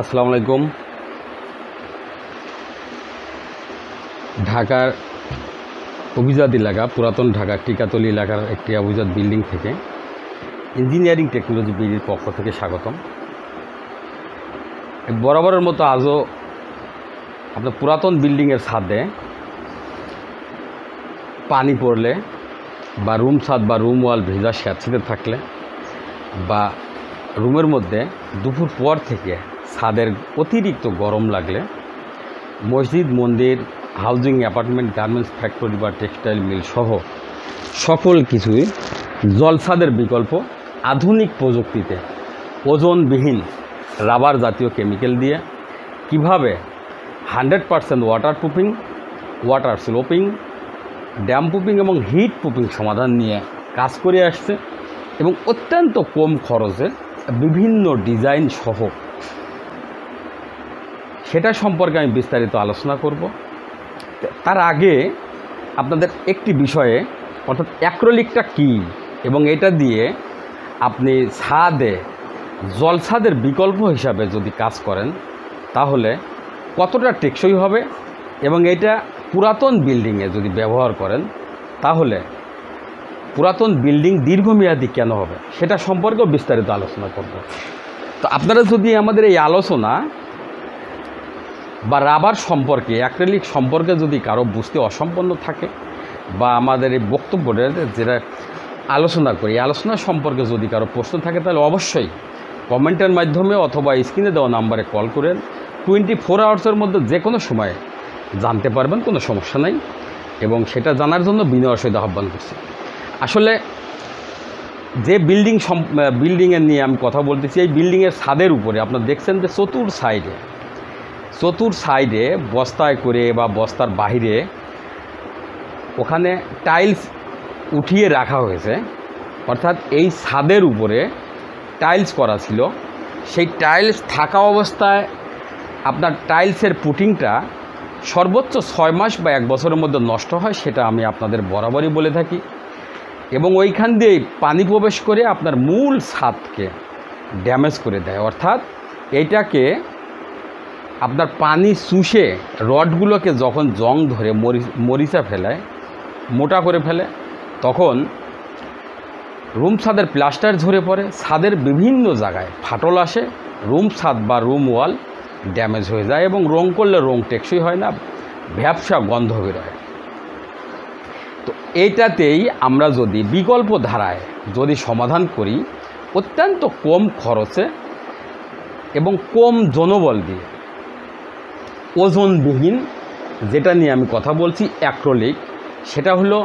আসসালামু আলাইকুম। ঢাকার অভিজাত এলাকা, পুরাতন ঢাকা টিকাতলী এলাকার একটি অভিজাত বিল্ডিং থেকে ইঞ্জিনিয়ারিং টেকনোলজি বিডির পক্ষ থেকে স্বাগতম। বরাবরের মতো আজও আপনার পুরাতন বিল্ডিংয়ের ছাদে পানি পড়লে বা রুম ছাদ বা রুম ওয়াল ভেজা স্যাঁতসেঁতে থাকলে বা রুমের মধ্যে দুপুর পর থেকে ছাদের অতিরিক্ত গরম লাগলে মসজিদ, মন্দির, হাউজিং, অ্যাপার্টমেন্ট, গার্মেন্টস ফ্যাক্টরি বা টেক্সটাইল মিল সহ সকল কিছুই জলছাদের বিকল্প আধুনিক প্রযুক্তিতে ওজনবিহীন রাবার জাতীয় কেমিক্যাল দিয়ে কিভাবে 100% water proofing, water sloping, dam proofing এবং হিট প্রুফিং সমাধান নিয়ে কাজ করে আসছে এবং অত্যন্ত কম খরচে বিভিন্ন ডিজাইন সহ সেটা সম্পর্কে আমি বিস্তারিত আলোচনা করব। তার আগে আপনাদের একটি বিষয়ে, অর্থাৎ অ্যাক্রিলিকটা কী এবং এটা দিয়ে আপনি ছাদে জলছাদের বিকল্প হিসাবে যদি কাজ করেন তাহলে কতটা টেকসই হবে এবং এটা পুরাতন বিল্ডিংয়ে যদি ব্যবহার করেন তাহলে পুরাতন বিল্ডিং দীর্ঘমেয়াদী কেন হবে সেটা সম্পর্কেও বিস্তারিত আলোচনা করব। তো আপনারা যদি আমাদের এই আলোচনা বা রাবার সম্পর্কে, অ্যাক্রিলিক সম্পর্কে যদি কারো বুঝতে অসম্পন্ন থাকে বা আমাদের এই বক্তব্যটা যেটা আলোচনা করি, এই আলোচনা সম্পর্কে যদি কারো প্রশ্ন থাকে তাহলে অবশ্যই কমেন্টের মাধ্যমে অথবা স্ক্রিনে দেওয়া নাম্বারে কল করেন। 24 আওয়ার্সের মধ্যে যে কোনো সময়ে জানতে পারবেন, কোনো সমস্যা নাই এবং সেটা জানার জন্য বিনয়ের সহিত আহ্বান করছি। আসলে যে বিল্ডিংয়ের নিয়ে আমি কথা বলতেছি, এই বিল্ডিংয়ের ছাদের উপরে আপনারা দেখছেন যে চতুর সাইডে বস্তায় করে বা বস্তার বাইরে ওখানে টাইলস উঠিয়ে রাখা হয়েছে। অর্থাৎ এই ছাদের উপরে টাইলস করা ছিল, সেই টাইলস থাকা অবস্থায় আপনার টাইলসের পুটিংটা সর্বোচ্চ 6 মাস বা 1 বছরের মধ্যে নষ্ট হয়, সেটা আমি আপনাদের বরাবরই বলে থাকি। এবং ওইখান দিয়েই পানি প্রবেশ করে আপনার মূল ছাদকে ড্যামেজ করে দেয়। অর্থাৎ এইটাকে আপনার পানি চুষে রডগুলোকে যখন জং ধরে মরিচা ফেলায়, মোটা করে ফেলে, তখন রুম ছাদের প্লাস্টার ঝরে পড়ে, ছাদের বিভিন্ন জায়গায় ফাটল আসে, রুম ছাদ বা রুম ওয়াল ড্যামেজ হয়ে যায় এবং রং করলে রং টেকসই হয় না, ভ্যাপসা গন্ধ বেরোয়। তো এইটাতেই আমরা যদি বিকল্প ধারায় যদি সমাধান করি অত্যন্ত কম খরচে এবং কম জনবল দিয়ে, ওজনবিহীন, যেটা নিয়ে আমি কথা বলছি অ্যাক্রিলিক, সেটা হলো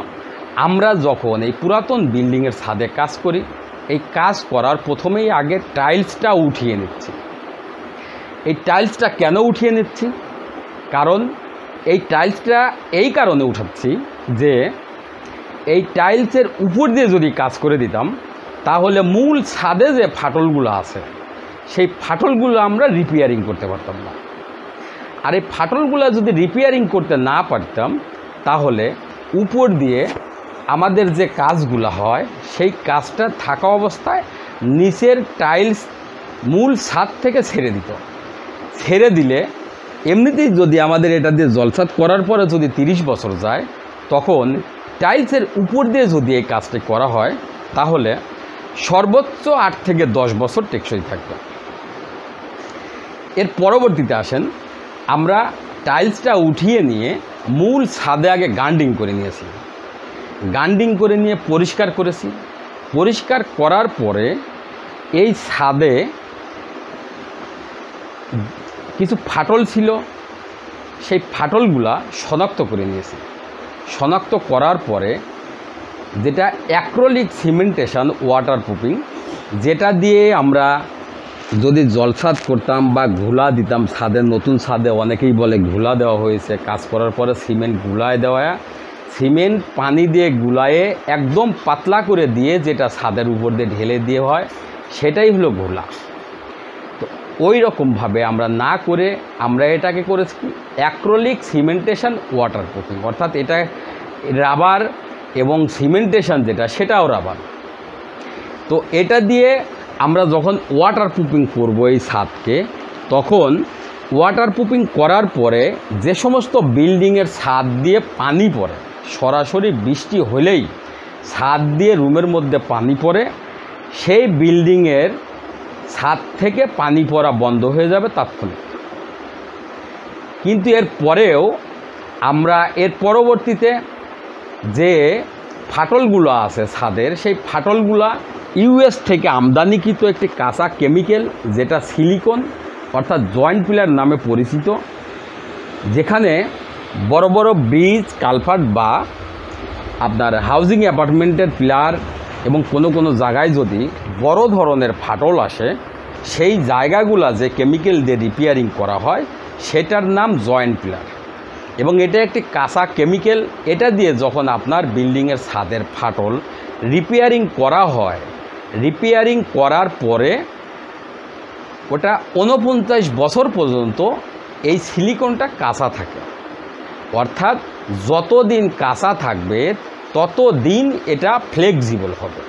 আমরা যখন এই পুরাতন বিল্ডিংয়ের ছাদে কাজ করি, এই কাজ করার প্রথমেই আগে টাইলসটা উঠিয়ে নিচ্ছি। এই টাইলসটা কেন উঠিয়ে নিচ্ছি? কারণ এই টাইলসটা এই কারণে উঠাচ্ছি যে এই টাইলসের উপর দিয়ে যদি কাজ করে দিতাম তাহলে মূল ছাদে যে ফাটলগুলো আছে সেই ফাটলগুলো আমরা রিপেয়ারিং করতে পারতাম না। আর এই ফাটলগুলো যদি রিপেয়ারিং করতে না পারতাম তাহলে উপর দিয়ে আমাদের যে কাজগুলো হয় সেই কাজটা থাকা অবস্থায় নিচের টাইলস মূল ছাদ থেকে ছেড়ে দিলে এমনিতেই যদি আমাদের এটা দিয়ে জলছাদ করার পরে যদি 30 বছর যায়, তখন টাইলসের উপর দিয়ে যদি এই কাজটি করা হয় তাহলে সর্বোচ্চ 8 থেকে 10 বছর টেকসই থাকবে। এর পরবর্তীতে আসেন, আমরা টাইলসটা উঠিয়ে নিয়ে মূল ছাদে আগে গান্ডিং করে নিয়েছি। গান্ডিং করে নিয়ে পরিষ্কার করেছি। পরিষ্কার করার পরে এই ছাদে কিছু ফাটল ছিল, সেই ফাটলগুলা শনাক্ত করে নিয়েছি। শনাক্ত করার পরে যেটা অ্যাক্রিলিক সিমেন্টেশন ওয়াটার প্রুফিং, যেটা দিয়ে আমরা যদি জলছাদ করতাম বা ঘোলা দিতাম ছাদে, নতুন ছাদে অনেকেই বলে ঘোলা দেওয়া হয়েছে, কাজ করার পরে সিমেন্ট গুলায় দেওয়া, সিমেন্ট পানি দিয়ে গুলায়ে একদম পাতলা করে দিয়ে যেটা ছাদের উপর দিয়ে ঢেলে দিয়ে হয় সেটাই হলো ঘোলা। তো ওই রকমভাবে আমরা না করে আমরা এটাকে করেছি অ্যাক্রিলিক সিমেন্টেশন ওয়াটার প্রুফিং। অর্থাৎ এটা রাবার এবং সিমেন্টেশন যেটা সেটাও রাবার। তো এটা দিয়ে আমরা যখন ওয়াটার প্রুফিং করব এই ছাদকে, তখন ওয়াটারপ্রুফিং করার পরে যে সমস্ত বিল্ডিংয়ের ছাদ দিয়ে পানি পড়ে, সরাসরি বৃষ্টি হলেই ছাদ দিয়ে রুমের মধ্যে পানি পড়ে, সেই বিল্ডিংয়ের ছাদ থেকে পানি পড়া বন্ধ হয়ে যাবে তাৎক্ষণিক। কিন্তু এর পরেও আমরা এর পরবর্তীতে যে ফাটলগুলো আছে ছাদের, সেই ফাটলগুলো ইউএস থেকে আমদানিকৃত একটি কাঁচা কেমিক্যাল, যেটা সিলিকন অর্থাৎ জয়েন্ট পিলার নামে পরিচিত, যেখানে বড় বড় ব্রিজ, কালভার্ট বা আপনার হাউজিং অ্যাপার্টমেন্টের পিলার এবং কোনো কোনো জায়গায় যদি বড় ধরনের ফাটল আসে, সেই জায়গাগুলো যে কেমিক্যাল দিয়ে রিপেয়ারিং করা হয় সেটার নাম জয়েন্ট পিলার। এবং এটা একটি কাঁচা কেমিক্যাল, এটা দিয়ে যখন আপনার বিল্ডিংয়ের ছাদের ফাটল রিপেয়ারিং করা হয়, রিপেয়ারিং করার পরে ওটা 49 বছর পর্যন্ত এই সিলিকনটা কাঁচা থাকে। অর্থাৎ যতদিন কাঁচা থাকবে ততদিন এটা ফ্লেক্সিবল হবে।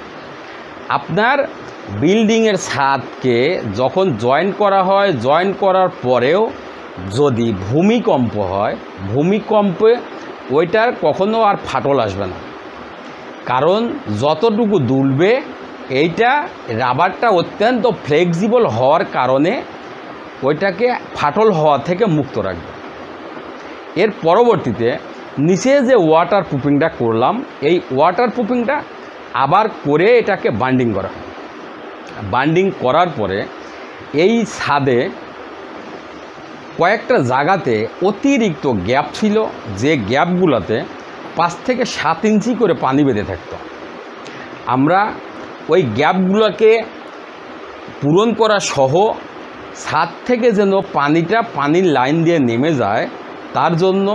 আপনার বিল্ডিংয়ের ছাদকে যখন জয়েন্ট করা হয়, জয়েন্ট করার পরেও যদি ভূমিকম্প হয়, ভূমিকম্পে ওইটার কখনো আর ফাটল আসবে না, কারণ যতটুকু দুলবে এইটা রাবারটা অত্যন্ত ফ্লেক্সিবল হওয়ার কারণে ওইটাকে ফাটল হওয়া থেকে মুক্ত রাখবে। এর পরবর্তীতে নিচে যে ওয়াটারপ্রুফিংটা করলাম, এই ওয়াটারপ্রুফিংটা আবার করে এটাকে বান্ডিং করা হয়। বান্ডিং করার পরে এই ছাদে কয়েকটা জায়গাতে অতিরিক্ত গ্যাপ ছিল, যে গ্যাপগুলোতে 5 থেকে 7 ইঞ্চি করে পানি বেঁধে থাকতো। আমরা ওই গ্যাপগুলোকে পূরণ করা সহ ছাদ থেকে যেন পানির লাইন দিয়ে নেমে যায়, তার জন্য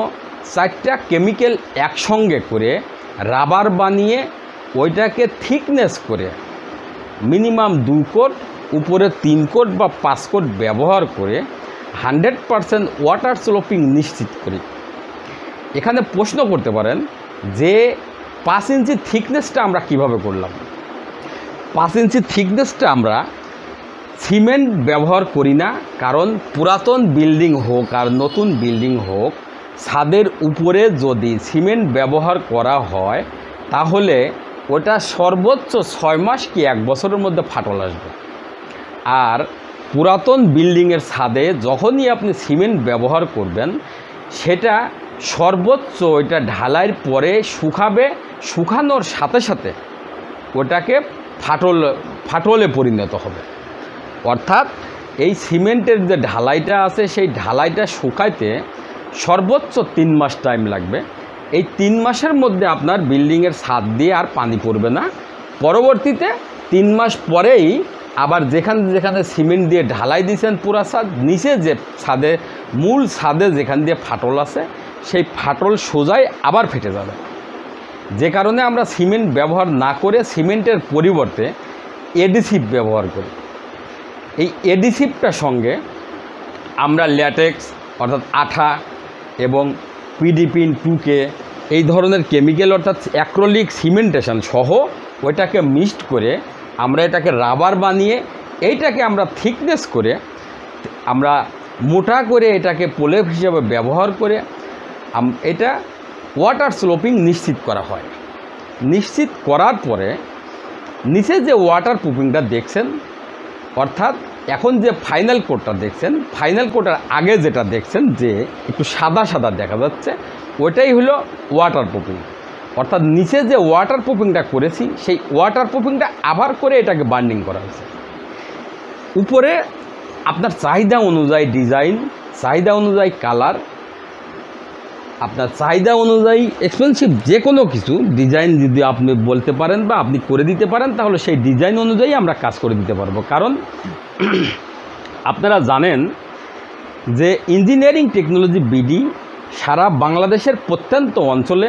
4টা কেমিক্যাল একসঙ্গে করে রাবার বানিয়ে ওইটাকে থিকনেস করে মিনিমাম 2 কোট, উপরে 3 কোট বা 5 কোট ব্যবহার করে 100% ওয়াটার স্লোপিং নিশ্চিত করি। এখানে প্রশ্ন করতে পারেন যে 5 ইঞ্চি থিকনেসটা আমরা কিভাবে করলাম। 5 ইঞ্চি থিকনেসটা আমরা সিমেন্ট ব্যবহার করি না, কারণ পুরাতন বিল্ডিং হোক আর নতুন বিল্ডিং হোক, ছাদের উপরে যদি সিমেন্ট ব্যবহার করা হয় তাহলে ওটা সর্বোচ্চ 6 মাস কি 1 বছরের মধ্যে ফাটল আসবে। আর পুরাতন বিল্ডিংয়ের ছাদে যখনই আপনি সিমেন্ট ব্যবহার করবেন, সেটা সর্বোচ্চ ওইটা ঢালাইয়ের পরে শুকাবে, শুকানোর সাথে সাথে ওটাকে ফাটলে পরিণত হবে। অর্থাৎ এই সিমেন্টের যে ঢালাইটা আছে, সেই ঢালাইটা শুকাইতে সর্বোচ্চ 3 মাস টাইম লাগবে। এই 3 মাসের মধ্যে আপনার বিল্ডিংয়ের ছাদ দিয়ে আর পানি পড়বে না। পরবর্তীতে 3 মাস পরেই আবার যেখানে যেখানে সিমেন্ট দিয়ে ঢালাই দিয়েছেন পুরা ছাদ, নিচে যে ছাদে মূল ছাদে যেখান দিয়ে ফাটল আছে, সেই ফাটল সোজাই আবার ফেটে যাবে। যে কারণে আমরা সিমেন্ট ব্যবহার না করে সিমেন্টের পরিবর্তে এডিসিভ ব্যবহার করি। এই এডিসিভটার সঙ্গে আমরা ল্যাটেক্স অর্থাৎ আঠা এবং পিডিপিন 2K এই ধরনের কেমিক্যাল অর্থাৎ অ্যাক্রিলিক সিমেন্টেশন সহ ওইটাকে মিক্সড করে আমরা এটাকে রাবার বানিয়ে এইটাকে আমরা থিকনেস করে আমরা মোটা করে এটাকে প্রলেপ হিসাবে ব্যবহার করে এটা ওয়াটার স্লোপিং নিশ্চিত করা হয়। নিশ্চিত করার পরে নিচে যে ওয়াটার প্রুফিংটা দেখছেন, অর্থাৎ এখন যে ফাইনাল কোটটা দেখছেন, ফাইনাল কোটের আগে যেটা দেখছেন যে একটু সাদা সাদা দেখা যাচ্ছে, ওইটাই হলো ওয়াটার প্রুফিং। অর্থাৎ নিচে যে ওয়াটার প্রুফিংটা করেছি, সেই ওয়াটার প্রুফিংটা আবার করে এটাকে বান্ডিং করা হয়েছে। উপরে আপনার চাহিদা অনুযায়ী ডিজাইন, চাহিদা অনুযায়ী কালার, আপনার চাহিদা অনুযায়ী এক্সপেন্সিভ যে কোনো কিছু ডিজাইন যদি আপনি বলতে পারেন বা আপনি করে দিতে পারেন, তাহলে সেই ডিজাইন অনুযায়ী আমরা কাজ করে দিতে পারবো। কারণ আপনারা জানেন যে ইঞ্জিনিয়ারিং টেকনোলজি বিডি সারা বাংলাদেশের প্রত্যন্ত অঞ্চলে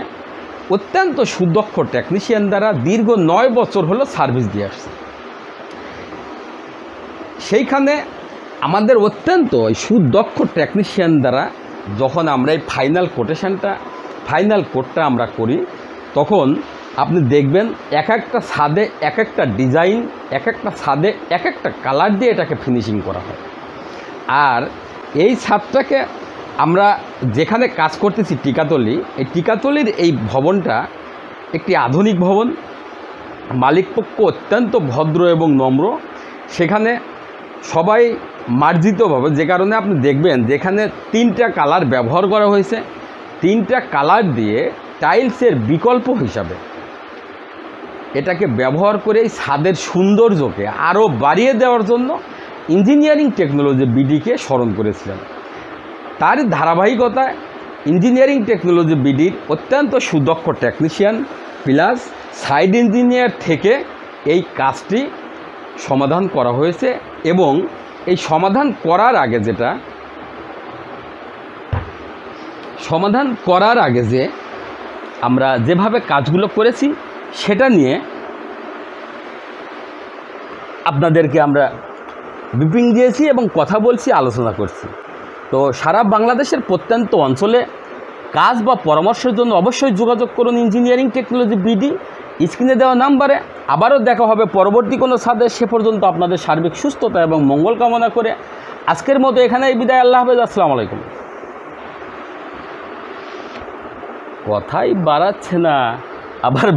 অত্যন্ত সুদক্ষ টেকনিশিয়ান দ্বারা দীর্ঘ 9 বছর হলো সার্ভিস দিয়ে আসছে। সেইখানে আমাদের অত্যন্ত সুদক্ষ টেকনিশিয়ান দ্বারা যখন আমরা এই ফাইনাল কোটটা আমরা করি, তখন আপনি দেখবেন এক একটা ছাদে এক একটা ডিজাইন, এক একটা ছাদে এক একটা কালার দিয়ে এটাকে ফিনিশিং করা হয়। আর এই ছাদটাকে আমরা যেখানে কাজ করতেছি টিকাতলি, এই টিকাতলির এই ভবনটা একটি আধুনিক ভবন, মালিকপক্ষ অত্যন্ত ভদ্র এবং নম্র, সেখানে সবাই মার্জিতভাবে, যে কারণে আপনি দেখবেন যেখানে 3টা কালার ব্যবহার করা হয়েছে, 3টা কালার দিয়ে টাইলসের বিকল্প হিসাবে এটাকে ব্যবহার করে এই ছাদের সৌন্দর্যকে আরও বাড়িয়ে দেওয়ার জন্য ইঞ্জিনিয়ারিং টেকনোলজি বিডিকে স্মরণ করেছিলেন। তার ধারাবাহিকতায় ইঞ্জিনিয়ারিং টেকনোলজি বিডির অত্যন্ত সুদক্ষ টেকনিশিয়ান প্লাস সাইড ইঞ্জিনিয়ার থেকে এই কাজটি সমাধান করা হয়েছে। এবং এই সমাধান করার আগে যে আমরা যেভাবে কাজগুলো করেছি সেটা নিয়ে আপনাদেরকে আমরা ব্রিফিং দিয়েছি এবং কথা বলছি, আলোচনা করছি। তো সারা বাংলাদেশের প্রত্যন্ত অঞ্চলে কাজ বা পরামর্শের জন্য অবশ্যই যোগাযোগ করুন ইঞ্জিনিয়ারিং টেকনোলজি বিডি, স্ক্রিনে দেওয়া নাম্বারে। আবারও দেখা হবে পরবর্তী কোনো ছাদে। সে পর্যন্ত আপনাদের সার্বিক সুস্থতা এবং মঙ্গল কামনা করে আজকের মতো এখানেই বিদায়। আল্লাহ হাফেজ, আসসালামু আলাইকুম। কথাই বাড়াচ্ছে না, আবার